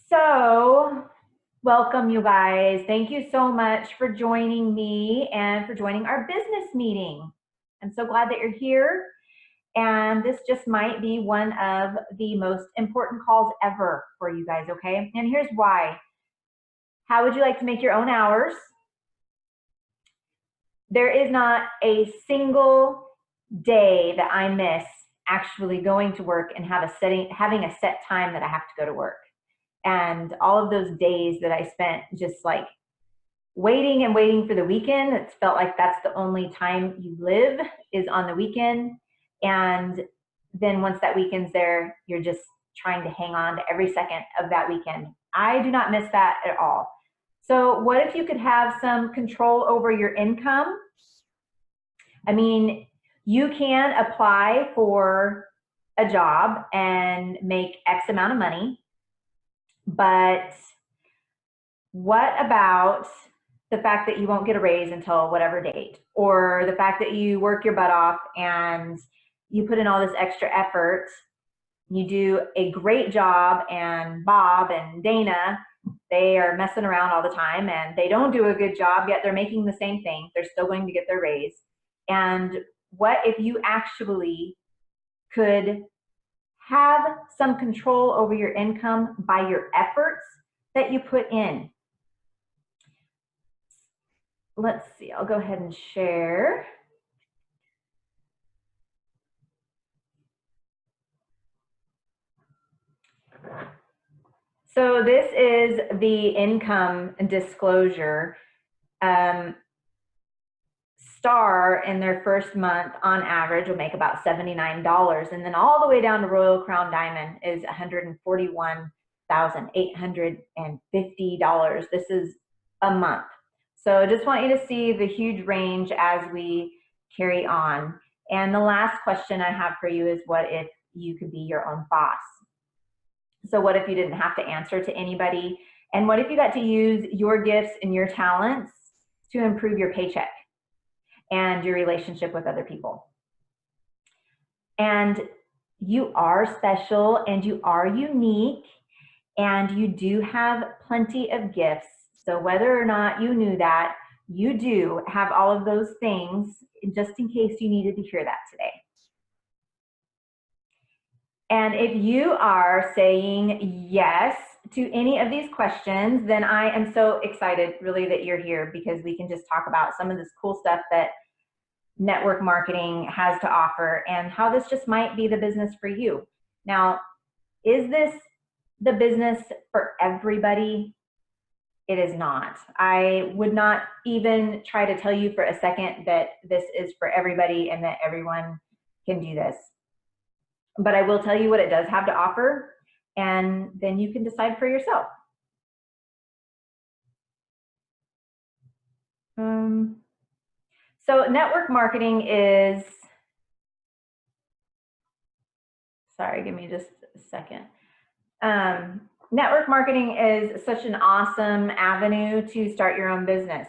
So, welcome you guys. Thank you so much for joining me and for joining our business meeting. I'm so glad that you're here. And this just might be one of the most important calls ever for you guys, okay? And here's why. How would you like to make your own hours? There is not a single day that I miss actually going to work and having a set time that I have to go to work. And all of those days that I spent just like waiting and waiting for the weekend, it's felt like that's the only time you live is on the weekend. And then once that weekend's there, you're just trying to hang on to every second of that weekend. I do not miss that at all. So what if you could have some control over your income? I mean, you can apply for a job and make X amount of money, but what about the fact that you won't get a raise until whatever date, or the fact that you work your butt off and you put in all this extra effort, you do a great job, and Bob and Dana, they are messing around all the time and they don't do a good job, yet they're making the same thing. They're still going to get their raise. And what if you actually could have some control over your income by your efforts that you put in? Let's see, I'll go ahead and share. So this is the income disclosure. Star in their first month on average will make about $79, and then all the way down to Royal Crown Diamond is $141,850. This is a month. So just want you to see the huge range as we carry on. And the last question I have for you is, what if you could be your own boss? So what if you didn't have to answer to anybody? And what if you got to use your gifts and your talents to improve your paycheck and your relationship with other people? And you are special and you are unique and you do have plenty of gifts. So whether or not you knew that, you do have all of those things, just in case you needed to hear that today. And if you are saying yes to any of these questions, then I am so excited really that you're here, because we can just talk about some of this cool stuff that network marketing has to offer and how this just might be the business for you. Now, is this the business for everybody? It is not. I would not even try to tell you for a second that this is for everybody and that everyone can do this. But I will tell you what it does have to offer, and then you can decide for yourself. So network marketing is, sorry, give me just a second. Network marketing is such an awesome avenue to start your own business.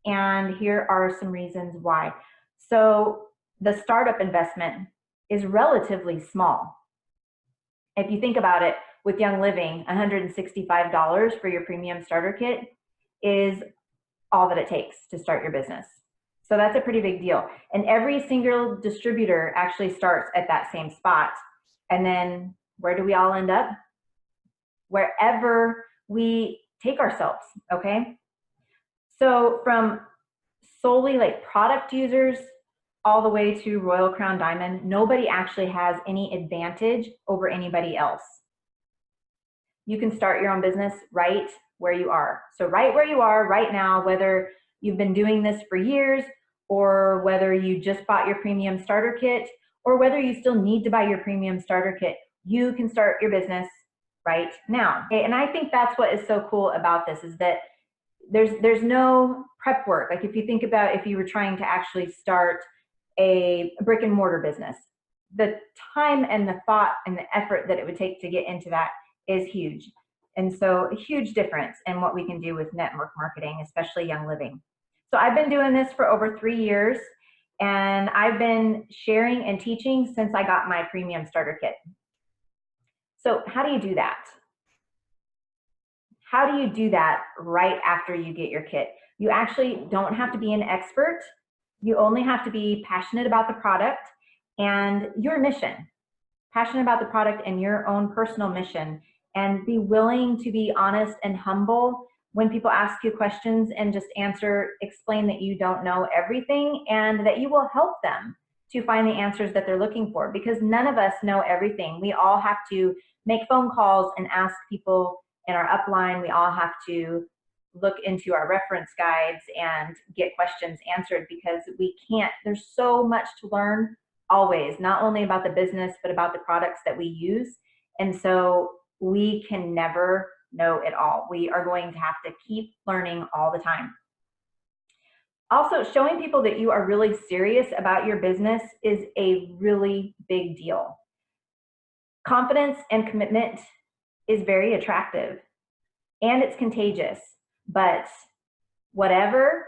And here are some reasons why. So the startup investment is relatively small. If you think about it, with Young Living, $165 for your premium starter kit is all that it takes to start your business. So that's a pretty big deal. And every single distributor actually starts at that same spot. And then where do we all end up? Wherever we take ourselves, okay? So from solely like product users all the way to Royal Crown Diamond, nobody actually has any advantage over anybody else. You can start your own business right where you are. So right where you are right now, whether you've been doing this for years, or whether you just bought your premium starter kit, or whether you still need to buy your premium starter kit, you can start your business right now. Okay, and I think that's what is so cool about this, is that there's no prep work. Like if you think about if you were trying to actually start a brick and mortar business, the time and the thought and the effort that it would take to get into that is huge. And so a huge difference in what we can do with network marketing, especially Young Living. So I've been doing this for over 3 years, and I've been sharing and teaching since I got my premium starter kit. So how do you do that? how do you do that right after you get your kit? You actually don't have to be an expert. You only have to be passionate about the product and your mission, passionate about the product and your own personal mission, and be willing to be honest and humble when people ask you questions, and just explain that you don't know everything and that you will help them to find the answers that they're looking for, because none of us know everything. We all have to make phone calls and ask people in our upline. We all have to look into our reference guides and get questions answered, because we can't, there's so much to learn always, not only about the business, but about the products that we use. And so we can never know it all. We are going to have to keep learning all the time. Also, showing people that you are really serious about your business is a really big deal. Confidence and commitment is very attractive and it's contagious, but whatever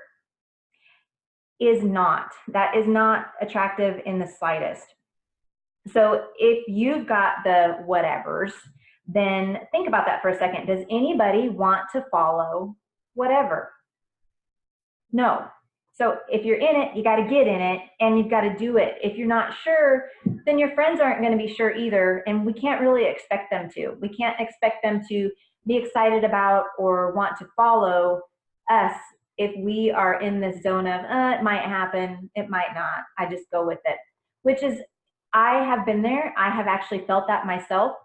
is not. That is not attractive in the slightest. So if you've got the whatevers, then think about that for a second. Does anybody want to follow whatever? No. So if you're in it, you got to get in it and you've got to do it. If you're not sure, then your friends aren't going to be sure either. And we can't really expect them to. We can't expect them to be excited about or want to follow us if we are in this zone of, it might happen, it might not. I just go with it, which is, I have been there. I have actually felt that myself.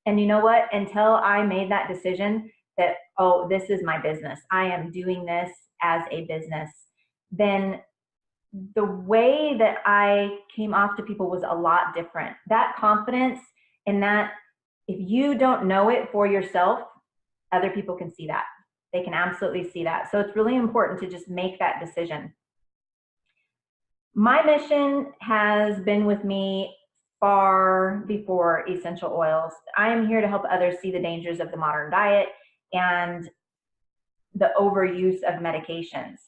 And you know what? Until I made that decision that, oh, this is my business, I am doing this as a business, then the way that I came off to people was a lot different. That confidence in that, if you don't know it for yourself, other people can see that. They can absolutely see that. So it's really important to just make that decision. My mission has been with me far before essential oils. I am here to help others see the dangers of the modern diet and the overuse of medications.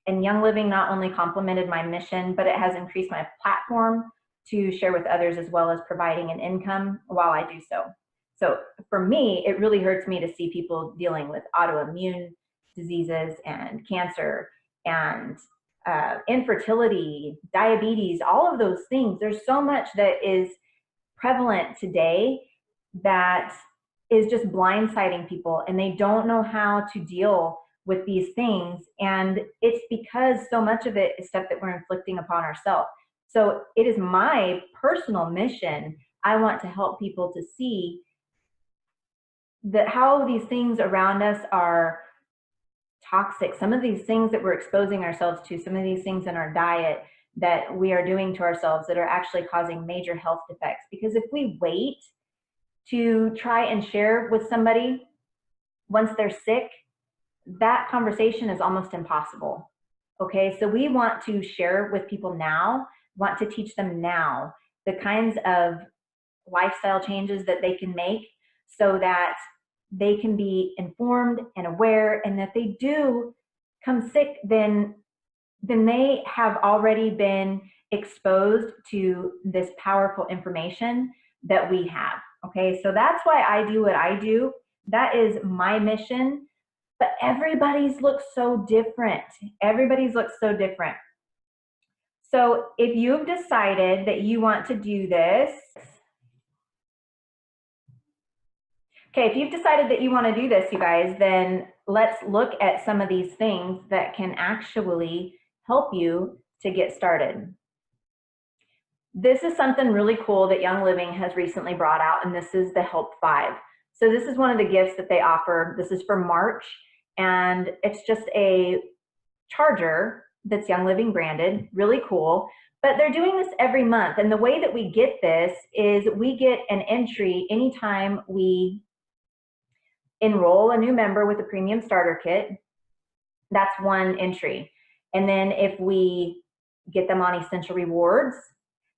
And Young Living not only complemented my mission, but it has increased my platform to share with others, as well as providing an income while I do so. So for me, it really hurts me to see people dealing with autoimmune diseases and cancer and infertility, diabetes, all of those things. There's so much that is prevalent today that is just blindsiding people, and they don't know how to deal with these things. And it's because so much of it is stuff that we're inflicting upon ourselves. So it is my personal mission. I want to help people to see that how these things around us are toxic. Some of these things that we're exposing ourselves to, some of these things in our diet that we are doing to ourselves that are actually causing major health defects. Because if we wait to try and share with somebody once they're sick, that conversation is almost impossible. Okay, so we want to share with people now, want to teach them now the kinds of lifestyle changes that they can make so that they can be informed and aware, and that they do come sick, then they have already been exposed to this powerful information that we have. Okay, so that's why I do what I do. That is my mission, but everybody's looks so different. Everybody's looks so different. So if you've decided that you want to do this, okay, if you've decided that you want to do this, you guys, then let's look at some of these things that can actually help you to get started. This is something really cool that Young Living has recently brought out, and this is the Help 5. So this is one of the gifts that they offer. This is for March, and it's just a charger that's Young Living branded, really cool. But they're doing this every month, and the way that we get this is we get an entry anytime we enroll a new member with a premium starter kit. That's one entry. And then if we get them on Essential Rewards,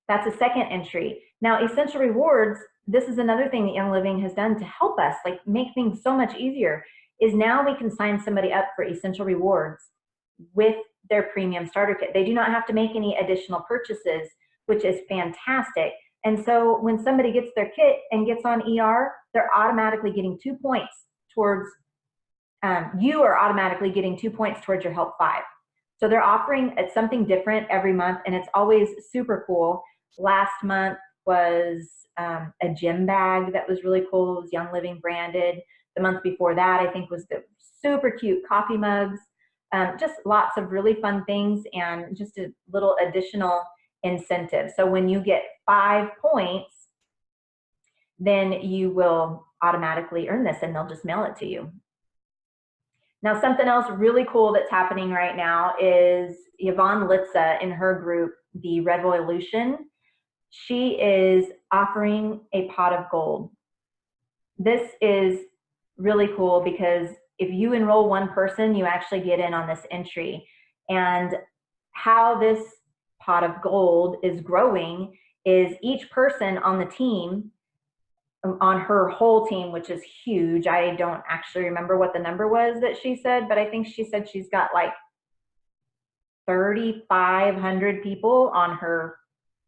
that's a second entry. Now, Essential Rewards, this is another thing that Young Living has done to help us, like make things so much easier, is now we can sign somebody up for Essential Rewards with their premium starter kit. They do not have to make any additional purchases, which is fantastic. And so when somebody gets their kit and gets on ER, they're automatically getting 2 points towards, you are automatically getting 2 points towards your Help 5. So they're offering something different every month, and it's always super cool. Last month was a gym bag that was really cool. It was Young Living branded. The month before that, I think, was the super cute coffee mugs. Just lots of really fun things and just a little additional incentive. So when you get 5 points, then you will automatically earn this and they'll just mail it to you. Now, something else really cool that's happening right now is Yvonne Litza in her group, the Revolution. She is offering a pot of gold. This is really cool because if you enroll one person, you actually get in on this entry. And how this pot of gold is growing is each person on the team, on her whole team, which is huge. I don't actually remember what the number was that she said, but I think she said she's got like 3,500 people on her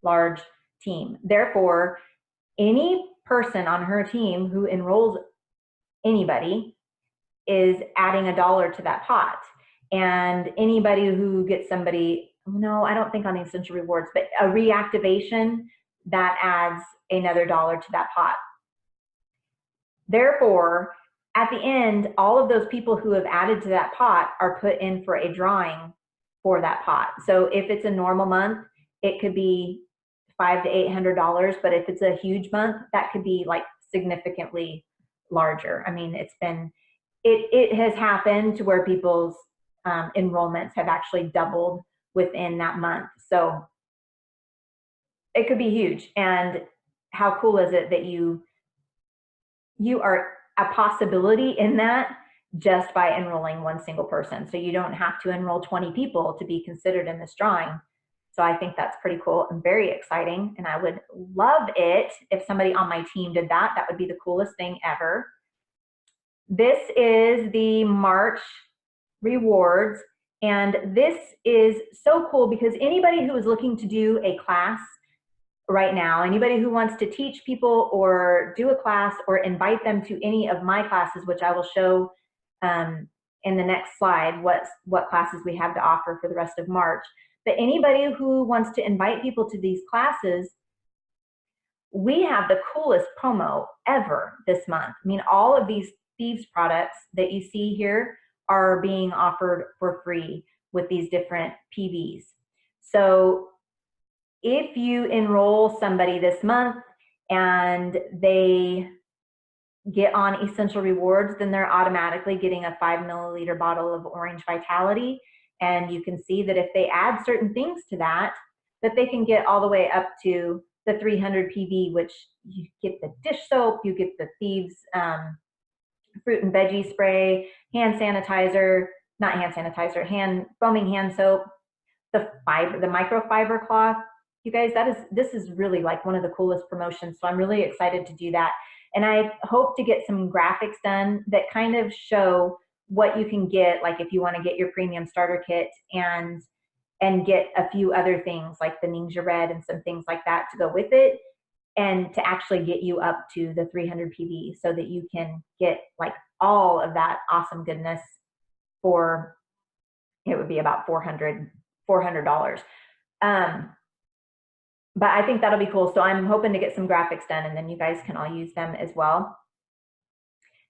large team. Therefore, any person on her team who enrolls anybody is adding $1 to that pot. And anybody who gets somebody, no, I don't think on the Essential Rewards, but a reactivation, that adds another $1 to that pot. Therefore, at the end, all of those people who have added to that pot are put in for a drawing for that pot. So if it's a normal month, it could be $500 to $800, but if it's a huge month, that could be like significantly larger. I mean, it has happened to where people's enrollments have actually doubled within that month. So it could be huge. And how cool is it that you are a possibility in that just by enrolling one single person. So you don't have to enroll 20 people to be considered in this drawing. So I think that's pretty cool and very exciting. And I would love it if somebody on my team did that. That would be the coolest thing ever. This is the March rewards. And this is so cool because anybody who is looking to do a class right now, anybody who wants to teach people or do a class or invite them to any of my classes, which I will show in the next slide, what classes we have to offer for the rest of March. But anybody who wants to invite people to these classes, we have the coolest promo ever this month. I mean, all of these Thieves products that you see here are being offered for free with these different PVs. So if you enroll somebody this month and they get on Essential Rewards, then they're automatically getting a 5 milliliter bottle of Orange Vitality. And you can see that if they add certain things to that, that they can get all the way up to the 300 PV, which you get the dish soap, you get the Thieves fruit and veggie spray, hand sanitizer, not hand sanitizer, foaming hand soap, the microfiber cloth. You guys, this is really like one of the coolest promotions. So I'm really excited to do that. And I hope to get some graphics done that kind of show what you can get, like if you want to get your premium starter kit and get a few other things like the Ningxia Red and some things like that to go with it, and to actually get you up to the 300 PV so that you can get like all of that awesome goodness for, it would be about $400. But I think that'll be cool. So I'm hoping to get some graphics done and then you guys can all use them as well.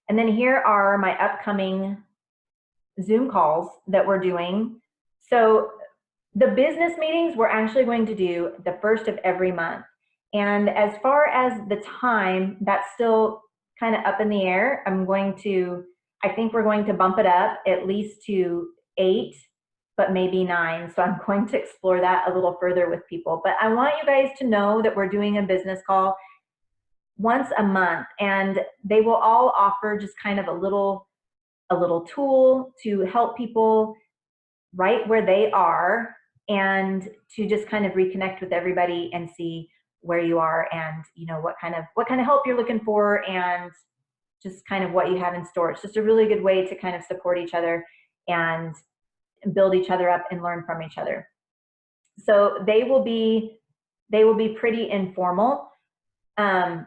And then here are my upcoming Zoom calls that we're doing. So the business meetings we're actually going to do the first of every month. And as far as the time, that's still kind of up in the air. I think we're going to bump it up at least to 8, but maybe 9. So I'm going to explore that a little further with people. But I want you guys to know that we're doing a business call once a month, and they will all offer just kind of a little tool to help people right where they are and to just kind of reconnect with everybody and see where you are and what kind of help you're looking for and just kind of what you have in store. It's just a really good way to kind of support each other and build each other up and learn from each other. So they will be pretty informal. But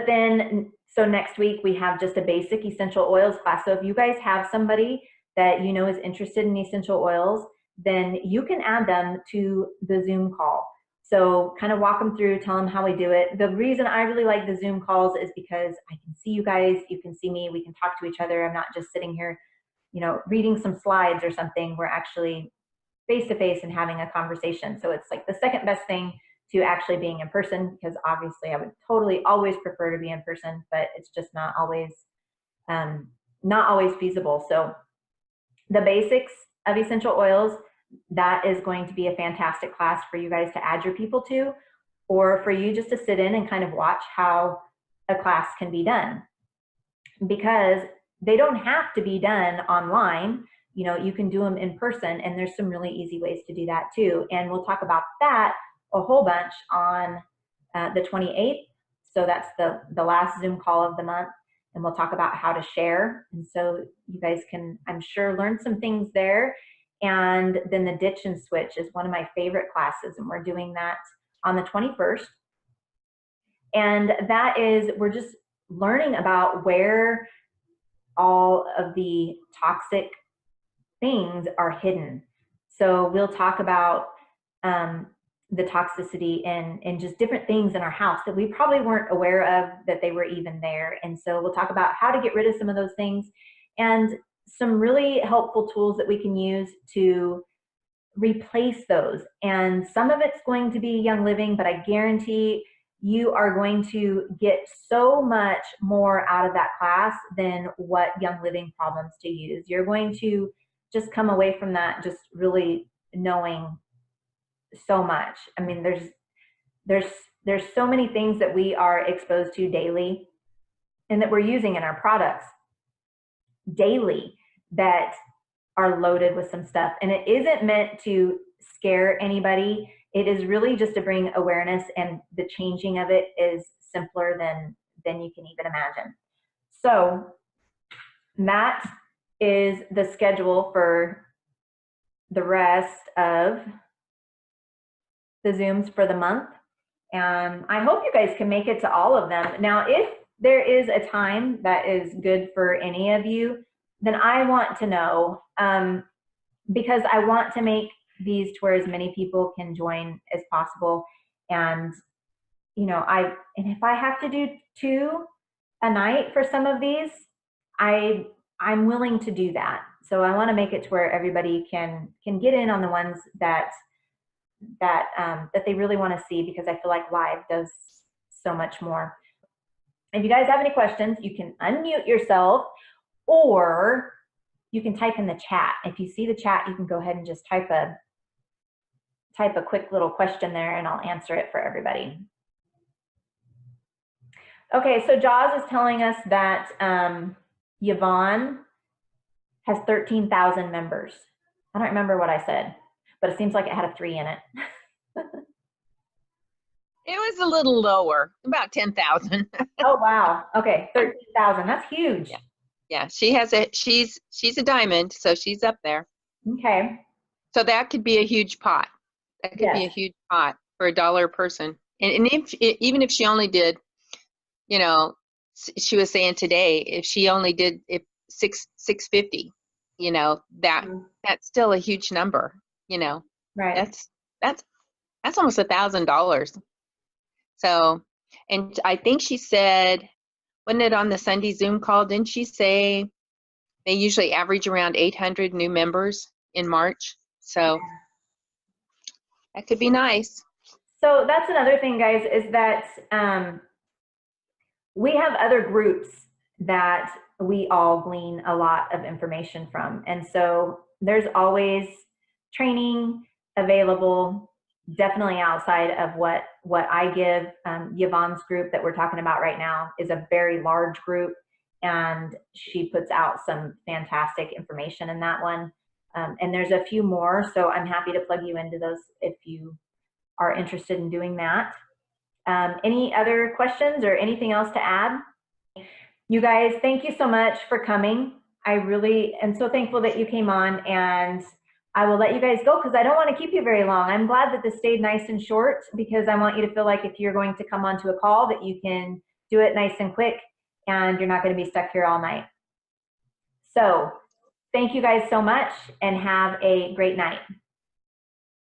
then So next week we have just a basic essential oils class. So if you guys have somebody that you know is interested in essential oils, then you can add them to the Zoom call. So kind of walk them through, tell them how we do it. The reason I really like the Zoom calls is because I can see you guys, you can see me, we can talk to each other. I'm not just sitting here, you know, reading some slides or something. We're actually face to face and having a conversation. So it's like the second best thing to actually being in person, because obviously I would totally always prefer to be in person, but it's just not always feasible. So the basics of essential oils, that is going to be a fantastic class for you guys to add your people to, or for you just to sit in and kind of watch how a class can be done, because they don't have to be done online. You know, you can do them in person, and there's some really easy ways to do that too. And we'll talk about that a whole bunch on the 28th. So that's the last Zoom call of the month. And we'll talk about how to share. And so you guys can, I'm sure, learn some things there. And then the ditch and switch is one of my favorite classes. And we're doing that on the 21st. And that is, we're just learning about where all of the toxic things are hidden. So we'll talk about the toxicity and just different things in our house that we probably weren't aware of that they were even there. And so we'll talk about how to get rid of some of those things and some really helpful tools that we can use to replace those. And some of it's going to be Young Living, but I guarantee you are going to get so much more out of that class than what Young Living problems to use. You're going to just come away from that just really knowing so much. I mean, there's so many things that we are exposed to daily and that we're using in our products daily that are loaded with some stuff. And it isn't meant to scare anybody. It is really just to bring awareness, and the changing of it is simpler than you can even imagine. So that is the schedule for the rest of the Zooms for the month. And I hope you guys can make it to all of them. Now, if there is a time that is good for any of you, then I want to know, because I want to make these to where as many people can join as possible. And, you know, and if I have to do 2 a night for some of these, I'm willing to do that. So I want to make it to where everybody can get in on the ones that they really want to see, because I feel like live does so much more. If you guys have any questions, you can unmute yourself, or you can type in the chat. If you see the chat, you can go ahead and just type a quick little question there, and I'll answer it for everybody. Okay, so Jaws is telling us that Yvonne has 13,000 members. I don't remember what I said, but it seems like it had a 3 in it. It was a little lower, about 10,000. Oh wow. Okay, 13,000. That's huge. Yeah, she's a diamond, so she's up there. Okay. So that could be a huge pot. That could be a huge pot for $1 a person. And even if she only did, you know, she was saying today, if she only did $650, you know, that's still a huge number. You know, right? That's almost $1,000. So, and I think she said, wasn't it on the Sunday Zoom call? Didn't she say they usually average around 800 new members in March? So that could be nice. So that's another thing, guys, is that we have other groups that we all glean a lot of information from. And so there's always training available, definitely outside of what I give. Yvonne's group that we're talking about right now is a very large group, and she puts out some fantastic information in that one. And there's a few more, so I'm happy to plug you into those if you are interested in doing that. Any other questions or anything else to add? You guys, thank you so much for coming. I really am so thankful that you came on, and I will let you guys go because I don't want to keep you very long. I'm glad that this stayed nice and short, because I want you to feel like if you're going to come onto a call that you can do it nice and quick. and you're not going to be stuck here all night. So thank you guys so much and have a great night.